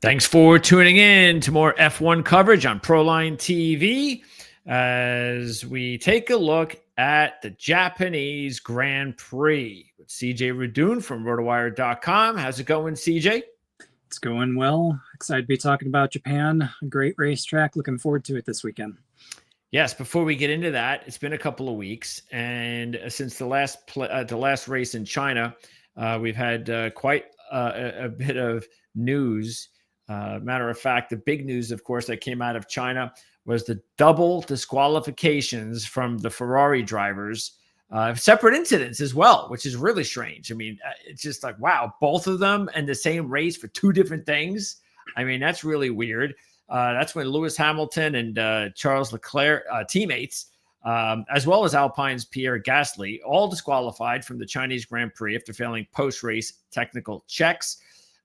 Thanks for tuning in to more F1 coverage on Proline TV as we take a look at the Japanese Grand Prix with CJ Radune from rotowire.com. How's it going, CJ? It's going well. Excited to be talking about Japan. A great racetrack. Looking forward to it this weekend. Yes, before we get into that, it's been a couple of weeks, and since the last race in China, we've had quite a bit of news. Matter of fact, the big news, of course, that came out of China was the double disqualifications from the Ferrari drivers, separate incidents as well, which is really strange. I mean, it's just like, wow, both of them in the same race for two different things. I mean, that's really weird. That's when Lewis Hamilton and Charles Leclerc, teammates, as well as Alpine's Pierre Gasly, all disqualified from the Chinese Grand Prix after failing post-race technical checks.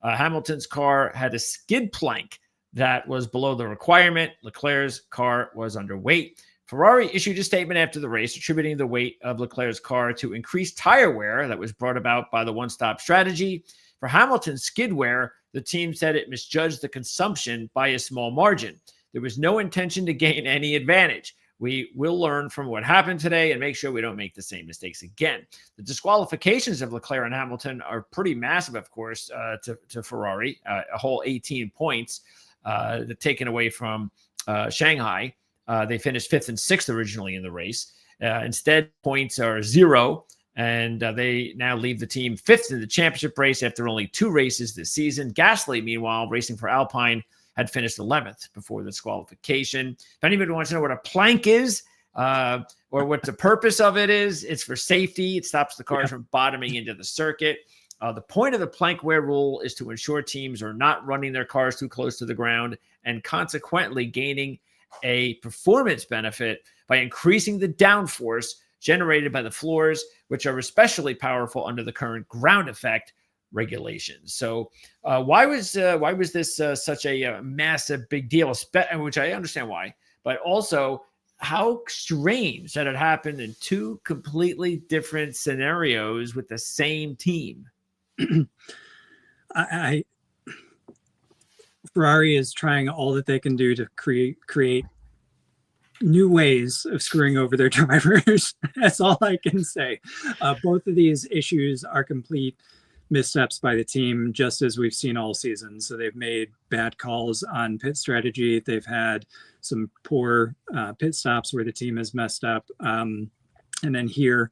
Hamilton's car had a skid plank that was below the requirement. Leclerc's car was underweight. Ferrari issued a statement after the race attributing the weight of Leclerc's car to increased tire wear that was brought about by the one-stop strategy. For Hamilton's skid wear, the team said it misjudged the consumption by a small margin. There was no intention to gain any advantage. We will learn from what happened today and make sure we don't make the same mistakes again. The disqualifications of Leclerc and Hamilton are pretty massive, of course, to Ferrari, a whole 18 points taken away from Shanghai. They finished 5th and 6th originally in the race. Instead, points are 0, and they now leave the team 5th in the championship race after only 2 races this season. Gasly, meanwhile, racing for Alpine, had finished 11th before the disqualification. If anybody wants to know what a plank is or what the purpose of it is, it's for safety. It stops the cars from bottoming into the circuit. The point of the plank wear rule is to ensure teams are not running their cars too close to the ground and consequently gaining a performance benefit by increasing the downforce generated by the floors, which are especially powerful under the current ground effect regulations. So why was this such a massive big deal, which I understand why, but also how strange that it happened in 2 completely different scenarios with the same team. Ferrari is trying all that they can do to create new ways of screwing over their drivers. That's all I can say. Both of these issues are complete missteps by the team, just as we've seen all season. So they've made bad calls on pit strategy. They've had some poor pit stops where the team has messed up. And then here,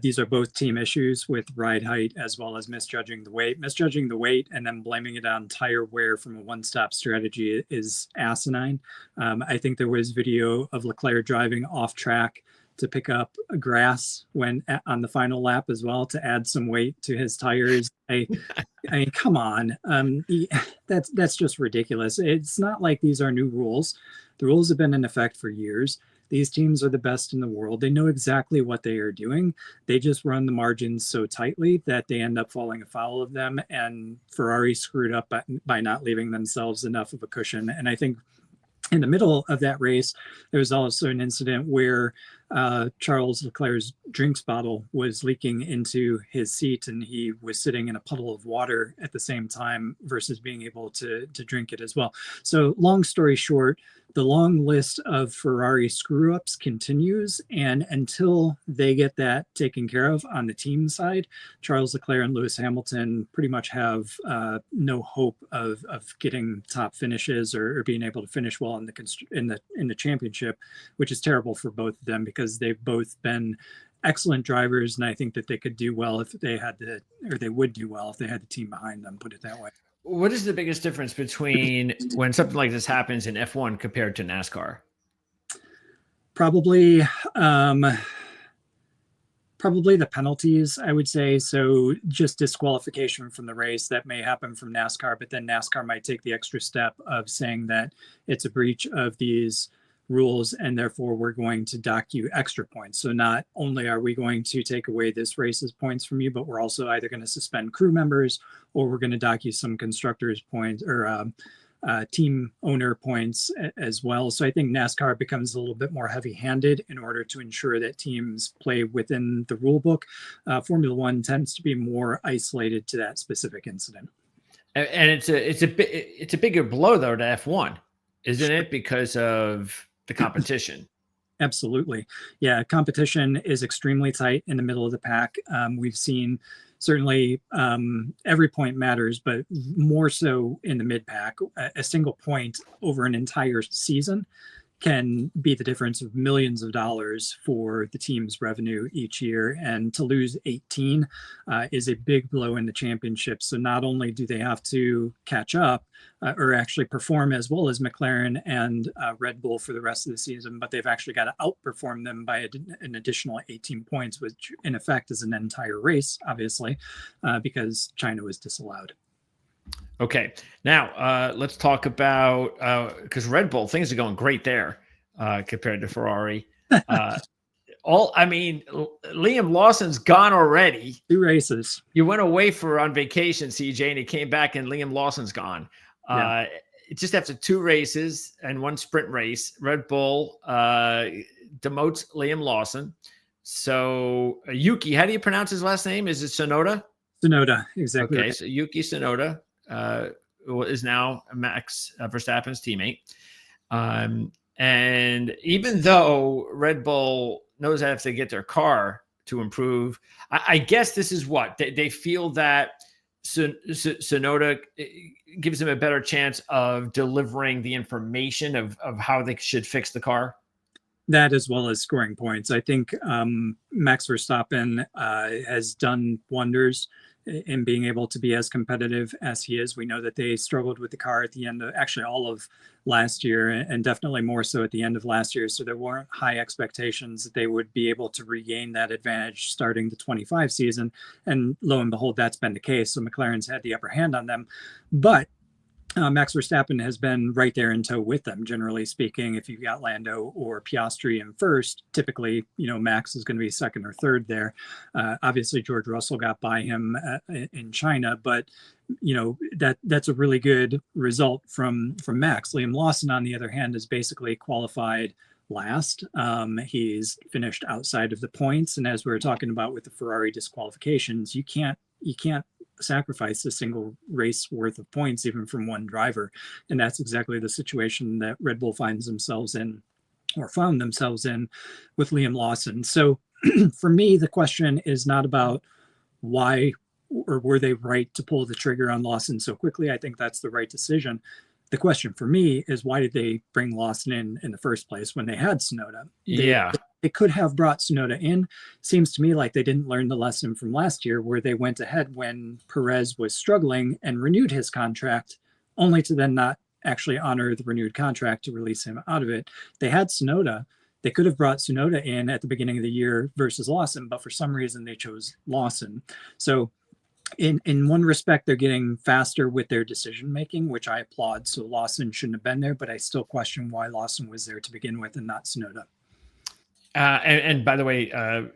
these are both team issues with ride height as well as misjudging the weight. Misjudging the weight and then blaming it on tire wear from a one-stop strategy is asinine. I think there was video of Leclerc driving off track to pick up grass when on the final lap as well to add some weight to his tires. I mean, come on. That's just ridiculous. It's not like these are new rules. The rules have been in effect for years. These teams are the best in the world. They know exactly what they are doing. They just run the margins so tightly that they end up falling afoul of them. And Ferrari screwed up by not leaving themselves enough of a cushion. And I think in the middle of that race, there was also an incident where Charles Leclerc's drinks bottle was leaking into his seat, and he was sitting in a puddle of water at the same time versus being able to drink it as well. So long story short, the long list of Ferrari screw-ups continues, and until they get that taken care of on the team side, Charles Leclerc and Lewis Hamilton pretty much have no hope of getting top finishes or being able to finish well in the championship, which is terrible for both of them because they've both been excellent drivers, and I think that they could do well if they had they would do well if they had the team behind them, put it that way. What is the biggest difference between when something like this happens in F1 compared to NASCAR? Probably the penalties, I would say. So just disqualification from the race that may happen from NASCAR, but then NASCAR might take the extra step of saying that it's a breach of these rules and therefore we're going to dock you extra points. So not only are we going to take away this race's points from you, but we're also either going to suspend crew members or we're going to dock you some constructors points or team owner points as well. So I think NASCAR becomes a little bit more heavy-handed in order to ensure that teams play within the rule book. Formula One tends to be more isolated to that specific incident. And it's a bigger blow though to F1, isn't it? Because of the competition. Absolutely. Yeah, competition is extremely tight in the middle of the pack. We've seen certainly every point matters, but more so in the mid pack. A single point over an entire season can be the difference of millions of dollars for the team's revenue each year. And to lose 18 is a big blow in the championship. So not only do they have to catch up or actually perform as well as McLaren and Red Bull for the rest of the season, but they've actually got to outperform them by an additional 18 points, which in effect is an entire race, obviously, because China was disallowed. Okay, now let's talk about because Red Bull, things are going great there compared to Ferrari. Liam Lawson's gone already. 2 races. You went away on vacation, CJ, and he came back, and Liam Lawson's gone. Yeah. Just after 2 races and 1 sprint race, Red Bull demotes Liam Lawson. So Yuki, how do you pronounce his last name? Is it Tsunoda? Tsunoda, exactly. Okay, right. so Yuki Tsunoda is now Max Verstappen's teammate. And even though Red Bull knows how to get their car to improve, I guess this is what they feel that Tsunoda gives them a better chance of delivering the information of how they should fix the car. That as well as scoring points. I think Max Verstappen has done wonders in being able to be as competitive as he is. We know that they struggled with the car at the end of actually all of last year, and definitely more so at the end of last year. So there weren't high expectations that they would be able to regain that advantage starting the 25 season. And lo and behold, that's been the case. So McLaren's had the upper hand on them. But Max Verstappen has been right there in tow with them, generally speaking. If you've got Lando or Piastri in first, typically, Max is going to be second or third there. Obviously, George Russell got by him in China, but that's a really good result from Max. Liam Lawson, on the other hand, is basically qualified last. He's finished outside of the points, and as we were talking about with the Ferrari disqualifications, you can't sacrifice a single race worth of points even from one driver, and that's exactly the situation that Red Bull finds themselves in, or found themselves in, with Liam Lawson. So for me, the question is not about why or were they right to pull the trigger on Lawson so quickly. I think that's the right decision. The question for me is, why did they bring Lawson in the first place when they had Tsunoda? They could have brought Tsunoda in. Seems to me like they didn't learn the lesson from last year, where they went ahead when Perez was struggling and renewed his contract, only to then not actually honor the renewed contract to release him out of it. They had Tsunoda. They could have brought Tsunoda in at the beginning of the year versus Lawson, but for some reason they chose Lawson. So in one respect, they're getting faster with their decision making, which I applaud. So Lawson shouldn't have been there, but I still question why Lawson was there to begin with and not Tsunoda. And by the way,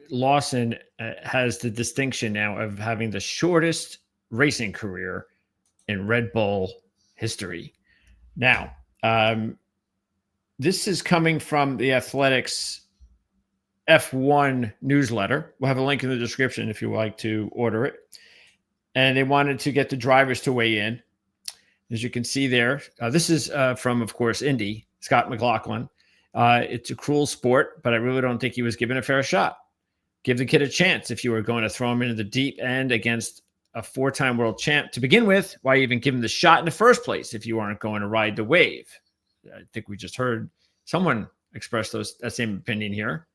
Lawson has the distinction now of having the shortest racing career in Red Bull history. Now, this is coming from the Athletics F1 newsletter. We'll have a link in the description if you like to order it. And they wanted to get the drivers to weigh in. As you can see there, this is from, of course, Indy, Scott McLaughlin. It's a cruel sport, but I really don't think he was given a fair shot. Give the kid a chance if you were going to throw him into the deep end against a 4-time world champ. To begin with, why even give him the shot in the first place if you aren't going to ride the wave? I think we just heard someone express that same opinion here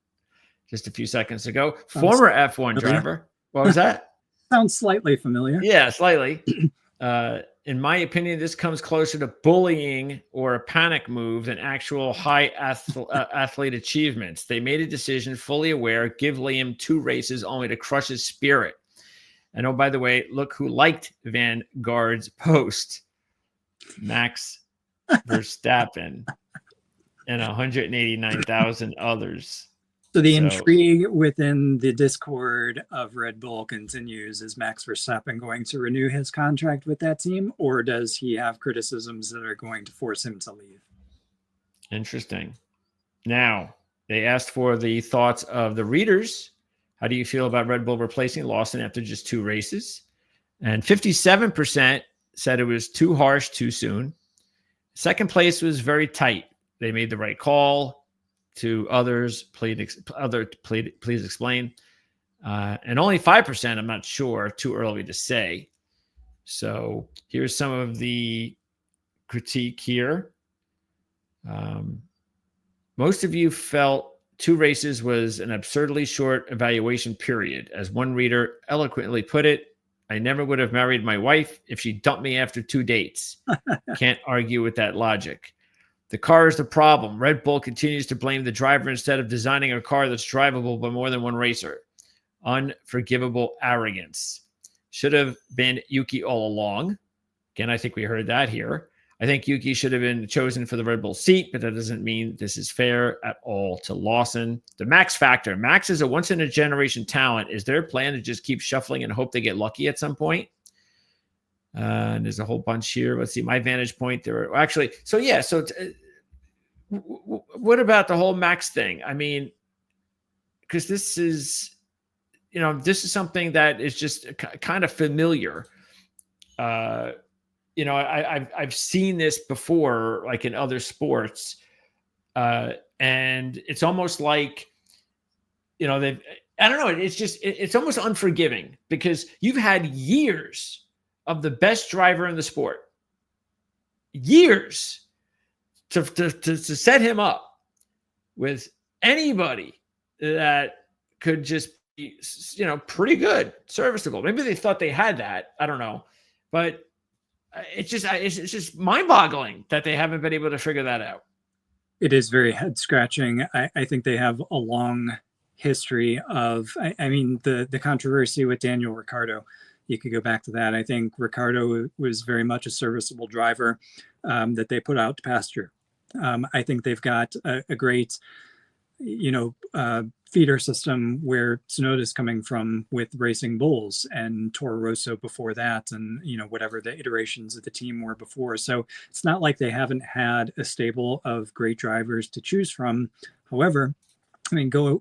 just a few seconds ago. Former F1 driver. What was that? Sounds slightly familiar. Yeah, slightly. In my opinion, this comes closer to bullying or a panic move than actual high athlete achievements. They made a decision fully aware, give Liam 2 races only to crush his spirit. And oh, by the way, look who liked Vanguard's post. Max Verstappen and 189,000 others. So the intrigue within the Discord of Red Bull continues. Is Max Verstappen going to renew his contract with that team, or does he have criticisms that are going to force him to leave? Interesting. Now, they asked for the thoughts of the readers. How do you feel about Red Bull replacing Lawson after just 2 races? And 57% said it was too harsh too soon. Second place was very tight. They made the right call. To others, please explain. And only 5%, I'm not sure, too early to say. So here's some of the critique here. Most of you felt 2 races was an absurdly short evaluation period. As one reader eloquently put it, I never would have married my wife if she dumped me after 2 dates. Can't argue with that logic. The car is the problem. Red Bull continues to blame the driver instead of designing a car that's drivable by more than one racer. Unforgivable arrogance. Should have been Yuki all along. Again, I think we heard that here. I think Yuki should have been chosen for the Red Bull seat, but that doesn't mean this is fair at all to Lawson. The Max factor. Max is a once-in-a-generation talent. Is their plan to just keep shuffling and hope they get lucky at some point? And there's a whole bunch here. Let's see. My vantage point. There are actually. So yeah. So what about the whole Max thing? I mean, because this is, this is something that is just kind of familiar. I've seen this before, like in other sports, and it's almost like, I don't know. It's almost unforgiving because you've had years of the best driver in the sport, years to set him up with anybody that could just be, pretty good, serviceable. Maybe they thought they had that. I don't know, but it's just mind-boggling that they haven't been able to figure that out. It is very head-scratching. I think they have a long history of, the controversy with Daniel Ricciardo. You could go back to that. I think Ricciardo was very much a serviceable driver that they put out to pasture. I think they've got a great, feeder system where Tsunoda's coming from with Racing Bulls and Toro Rosso before that, and whatever the iterations of the team were before. So it's not like they haven't had a stable of great drivers to choose from. However,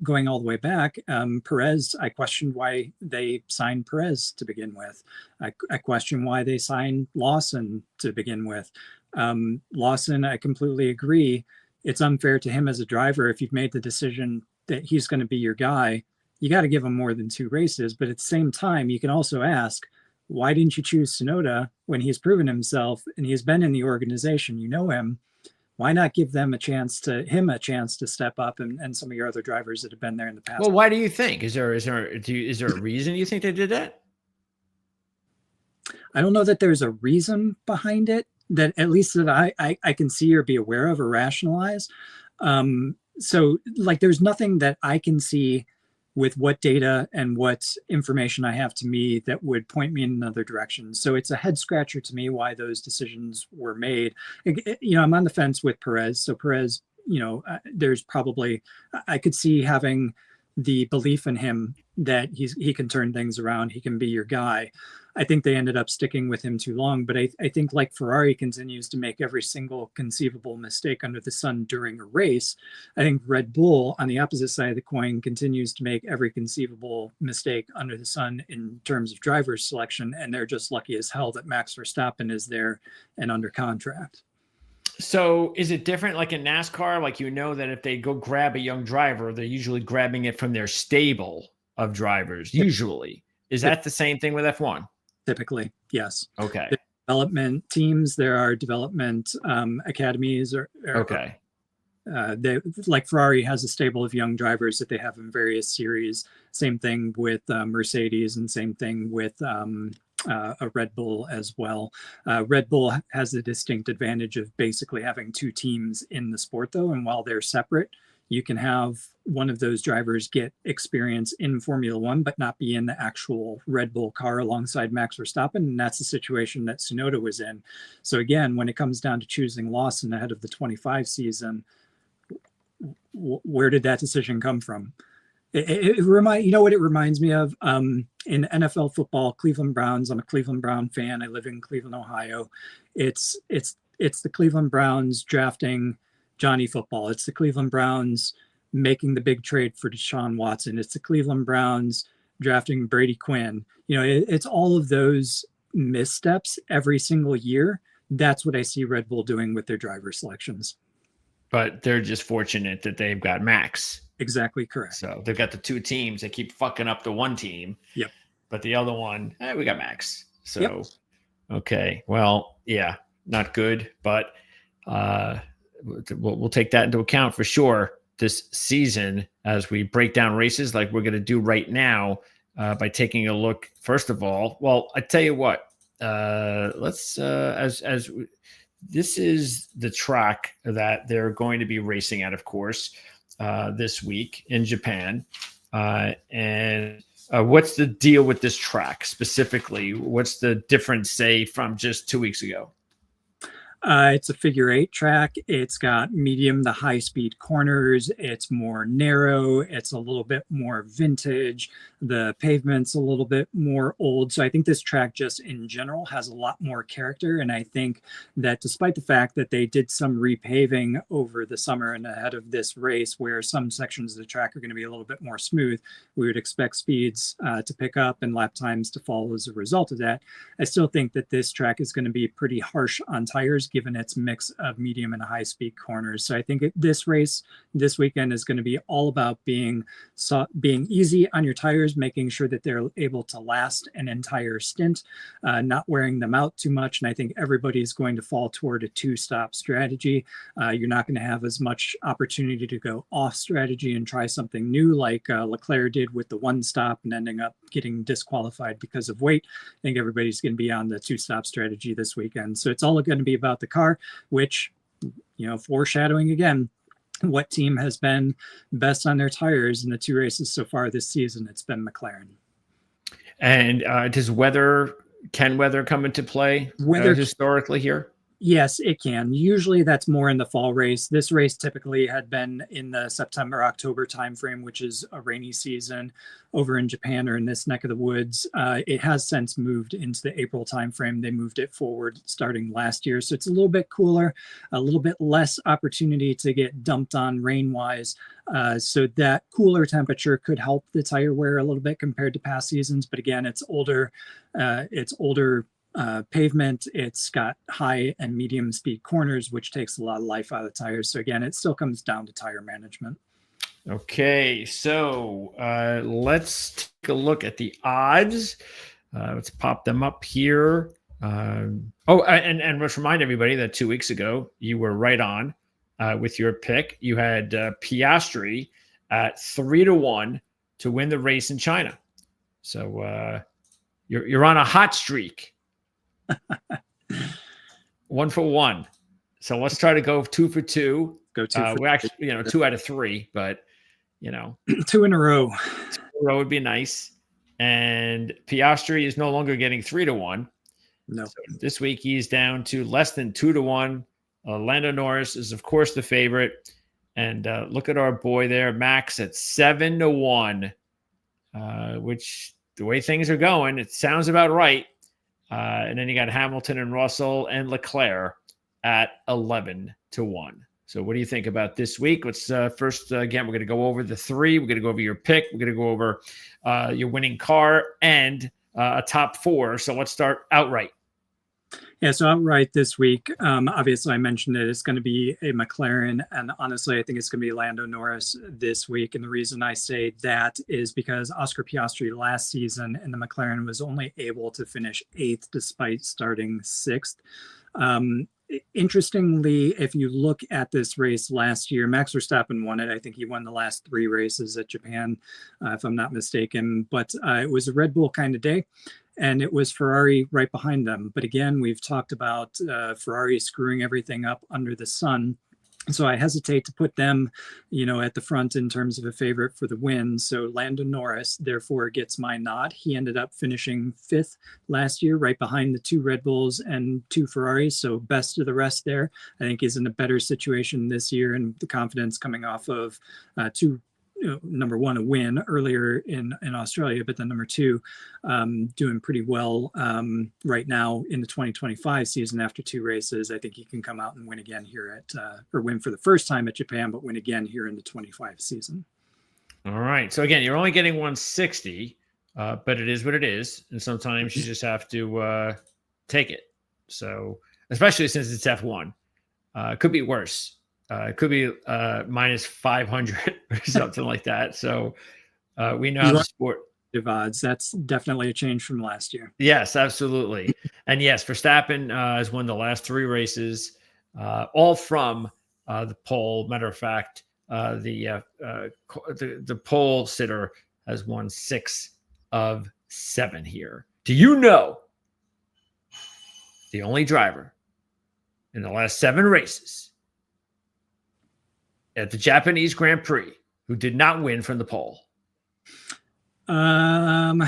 going all the way back, Perez, I questioned why they signed Perez to begin with. I questioned why they signed Lawson to begin with. Lawson, I completely agree. It's unfair to him as a driver. If you've made the decision that he's going to be your guy, you got to give him more than 2 races. But at the same time, you can also ask, why didn't you choose Tsunoda when he's proven himself and he's been in the organization? You know him. Why not give them a chance to step up, and some of your other drivers that have been there in the past? Well, why do you think? Is there a reason you think they did that? I don't know that there's a reason behind it that at least that I can see or be aware of or rationalize. So like, there's nothing that I can see with what data and what information I have to me that would point me in another direction. So it's a head scratcher to me why those decisions were made. I'm on the fence with Perez. So Perez, there's probably, I could see having the belief in him that he can turn things around. He can be your guy. I think they ended up sticking with him too long, but I think like Ferrari continues to make every single conceivable mistake under the sun during a race, I think Red Bull on the opposite side of the coin continues to make every conceivable mistake under the sun in terms of driver selection, and they're just lucky as hell that Max Verstappen is there and under contract. So is it different like in NASCAR? Like, that if they go grab a young driver, they're usually grabbing it from their stable of drivers, usually. Is that the same thing with F1? Typically, yes. Okay. The development teams, there are development academies, okay. They, like Ferrari has a stable of young drivers that they have in various series. Same thing with Mercedes, and same thing with a Red Bull as well. Red Bull has the distinct advantage of basically having 2 teams in the sport, though, and while they're separate, you can have one of those drivers get experience in Formula One, but not be in the actual Red Bull car alongside Max Verstappen. And that's the situation that Tsunoda was in. So again, when it comes down to choosing Lawson ahead of the 25 season, where did that decision come from? It reminds me of in NFL football, Cleveland Browns. I'm a Cleveland Brown fan. I live in Cleveland, Ohio. It's the Cleveland Browns drafting Johnny Football. It's the Cleveland Browns making the big trade for Deshaun Watson. It's the Cleveland Browns drafting Brady Quinn. It's all of those missteps every single year. That's what I see Red Bull doing with their driver selections. But they're just fortunate that they've got Max. Exactly correct. So they've got the two teams that keep fucking up the one team. Yep. But the other one, we got Max. So, yep. Okay. Well, yeah, not good, but we'll take that into account for sure this season as we break down races like we're going to do right now by taking a look. First of all, well, I tell you what, let's this is the track that they're going to be racing at, of course, this week in Japan. And what's the deal with this track specifically? What's the difference, say, from just 2 weeks ago? It's a figure 8 track. It's got medium to high speed corners. It's more narrow. It's a little bit more vintage. The pavement's a little bit more old. So I think this track just in general has a lot more character. And I think that despite the fact that they did some repaving over the summer and ahead of this race, where some sections of the track are going to be a little bit more smooth, we would expect speeds to pick up and lap times to fall as a result of that. I still think that this track is going to be pretty harsh on tires, given its mix of medium and high speed corners. So I think this race this weekend is going to be all about being easy on your tires, making sure that they're able to last an entire stint, not wearing them out too much. And I think everybody's going to fall toward a 2-stop strategy. You're not going to have as much opportunity to go off strategy and try something new like Leclerc did with the 1-stop and ending up getting disqualified because of weight. I think everybody's going to be on the 2-stop strategy this weekend. So it's all going to be about the car, which, foreshadowing again, what team has been best on their tires in the 2 races so far this season? It's been McLaren. And can weather come into play historically here? Yes, it can. Usually that's more in the fall race. This race typically had been in the September, October timeframe, which is a rainy season over in Japan or in this neck of the woods. It has since moved into the April timeframe. They moved it forward starting last year. So it's a little bit cooler, a little bit less opportunity to get dumped on rain-wise. So that cooler temperature could help the tire wear a little bit compared to past seasons. But again, it's older pavement. It's got high and medium speed corners, which takes a lot of life out of the tires. So again, it still comes down to tire management. Okay, so let's take a look at the odds. Let's pop them up here. And let's remind everybody that 2 weeks ago you were right on with your pick. You had Piastri at 3-1 to win the race in China. So you're on a hot streak. 1 for 1. So let's try to go 2 for 2. Go 2 for we're actually 2 out of 3, but 2 in a row. 2 in a row would be nice. And Piastri is no longer getting 3-1. No. So this week he's down to less than 2-1. Lando Norris is of course the favorite. And look at our boy there, Max, at 7-1. Which the way things are going, it sounds about right. And then you got Hamilton and Russell and Leclerc at 11-1. So what do you think about this week? Let's first, again, we're going to go over the 3. We're going to go over your pick. We're going to go over your winning car and a top 4. So let's start outright. Yeah, so outright this week, obviously I mentioned it, it's going to be a McLaren, and honestly, I think it's going to be Lando Norris this week. And the reason I say that is because Oscar Piastri last season in the McLaren was only able to finish 8th despite starting 6th. Interestingly, if you look at this race last year, Max Verstappen won it. I think he won the last 3 races at Japan, if I'm not mistaken. But it was a Red Bull kind of day, and it was Ferrari right behind them. But again, we've talked about Ferrari screwing everything up under the sun. So I hesitate to put them, at the front in terms of a favorite for the win. So Lando Norris, therefore, gets my nod. He ended up finishing 5th last year, right behind the 2 Red Bulls and 2 Ferraris. So best of the rest there. I think he's in a better situation this year, and the confidence coming off of 2. Number 1, a win earlier in Australia, but then number 2, doing pretty well right now in the 2025 season after 2 races. I think he can come out and win again here or win for the first time at Japan, but win again here in the 25 season. All right. So again, you're only getting 160. but it is what it is, and sometimes you just have to take it. So, especially since it's F1, it could be worse. It could be minus 500 or something like that. So we know how the sport. Odds. That's definitely a change from last year. Yes, absolutely. And yes, Verstappen has won the last 3 races, all from the pole. Matter of fact, the pole sitter has won 6 of 7 here. Do you know the only driver in the last 7 races at the Japanese Grand Prix who did not win from the pole? I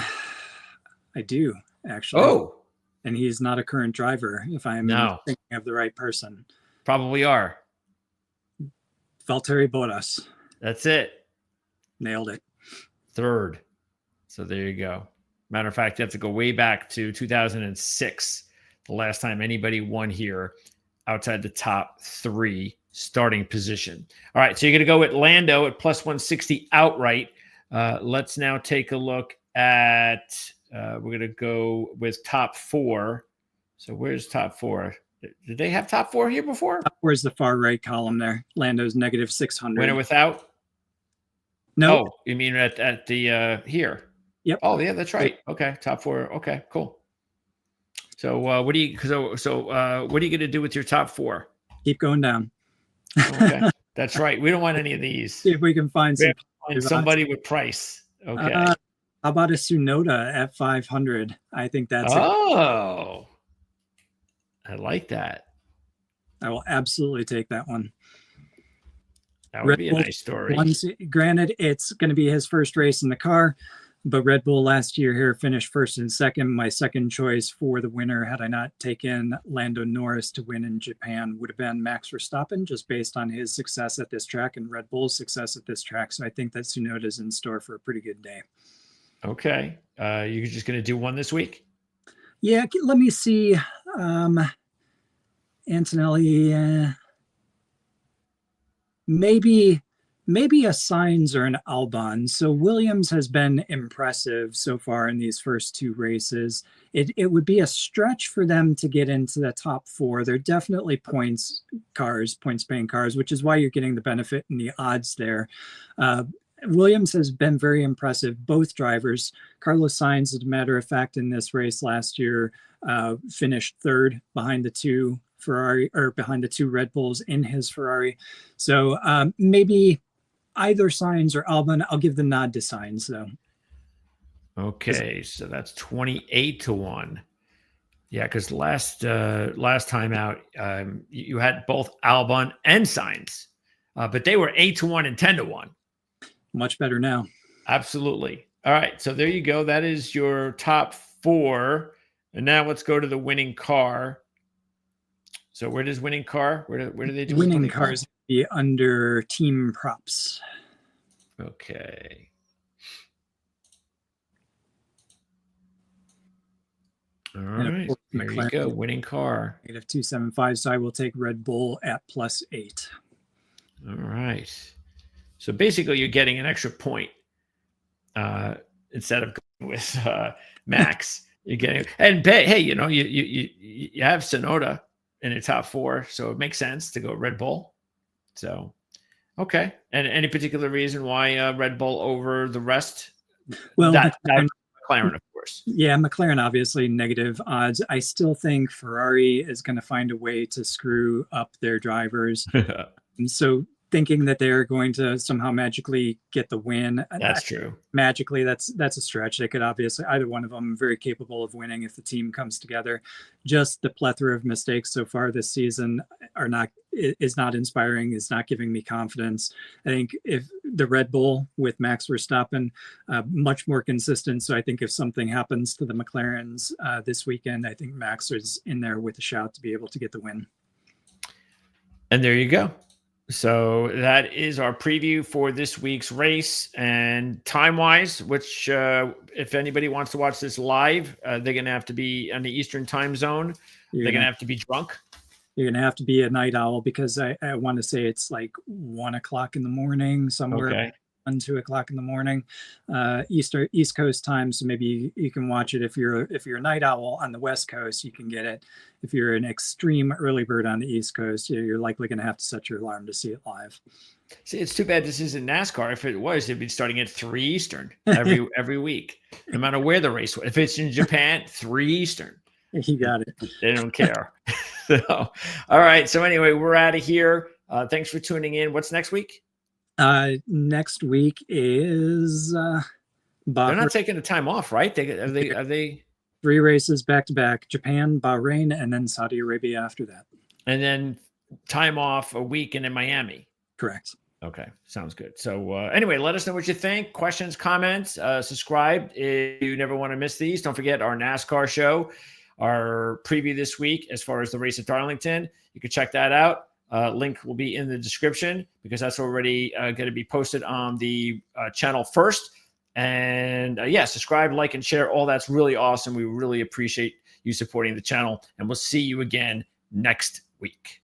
do actually. Oh, and he's not a current driver. If I'm thinking of the right person, probably are. Valtteri Bottas. That's it. Nailed it. 3rd. So there you go. Matter of fact, you have to go way back to 2006, the last time anybody won here outside the top 3 starting position. All right, so you're going to go with Lando at plus 160 outright. Let's now take a look at, we're going to go with top 4. So where's top 4? Did they have top 4 here before? Where's the far right column there? Lando's negative 600. Winner without? No. Oh, you mean at the here? Yep. Oh, yeah, that's right. Okay, top 4. Okay, cool. So what are you going to do with your top 4? Keep going down. Okay, that's right. We don't want any of these. See if we can find somebody with price. Okay. How about a Tsunoda at 500? I think that's I like that. I will absolutely take that one. That would be a nice story. Granted, it's going to be his first race in the car, but Red Bull last year here finished 1st and 2nd. My second choice for the winner, had I not taken Lando Norris to win in Japan, would have been Max Verstappen, just based on his success at this track and Red Bull's success at this track. So I think that Tsunoda is in store for a pretty good day. Okay. You're just going to do one this week? Yeah, let me see. Antonelli, maybe a Sainz or an Albon. So Williams has been impressive so far in these first 2 races. It would be a stretch for them to get into the top 4. They're definitely points paying cars, which is why you're getting the benefit in the odds there. Williams has been very impressive, both drivers. Carlos Sainz, as a matter of fact, in this race last year, finished 3rd behind the 2 Red Bulls in his Ferrari. So maybe either Sainz or Albon. I'll give the nod to Sainz, though. Okay, so that's 28-1. Yeah, because last time out, you had both Albon and Sainz, but they were 8-1 and 10-1. Much better now. Absolutely. All right, so there you go. That is your top 4, and now let's go to the winning car. So where does winning car? Where do they do winning cars? Be under team props. Okay. All right. There you go. Winning car. Negative 275. So I will take Red Bull at plus 8. All right. So basically, you're getting an extra point instead of going with Max. You're getting, and hey, you have Tsunoda in the top 4, so it makes sense to go Red Bull. So, okay. And any particular reason why Red Bull over the rest? Well, McLaren, of course. Yeah, McLaren, obviously negative odds. I still think Ferrari is going to find a way to screw up their drivers. And so thinking that they're going to somehow magically get the win. That's true. Magically, that's a stretch. They could obviously, either one of them, very capable of winning if the team comes together. Just the plethora of mistakes so far this season is not inspiring, is not giving me confidence. I think if the Red Bull with Max Verstappen, much more consistent. So I think if something happens to the McLarens this weekend, I think Max is in there with a shout to be able to get the win. And there you go. So that is our preview for this week's race. And time-wise, which if anybody wants to watch this live, they're going to have to be on the Eastern time zone. They're going to have to be drunk. You're going to have to be a night owl because I want to say it's like 1 o'clock in the morning somewhere. Okay. 2 o'clock in the morning, East Coast time. So maybe you can watch it if you're a night owl on the West Coast. You can get it. If you're an extreme early bird on the East Coast, you're likely going to have to set your alarm to see it live. See, it's too bad this isn't NASCAR. If it was, it'd be starting at 3 Eastern every week, no matter where the race was. If it's in Japan, 3 Eastern. You got it. They don't care. So, all right. So anyway, we're out of here. Thanks for tuning in. What's next week? Next week is They're not taking the time off, right? Are they 3 races back to back: Japan, Bahrain, and then Saudi Arabia after that. And then time off a week and in Miami. Correct. Okay, sounds good. So anyway, let us know what you think. Questions, comments, subscribe if you never want to miss these. Don't forget our NASCAR show, our preview this week as far as the race at Darlington. You can check that out. Link will be in the description because that's already going to be posted on the channel first. And subscribe, like, and share. All that's really awesome. We really appreciate you supporting the channel. And we'll see you again next week.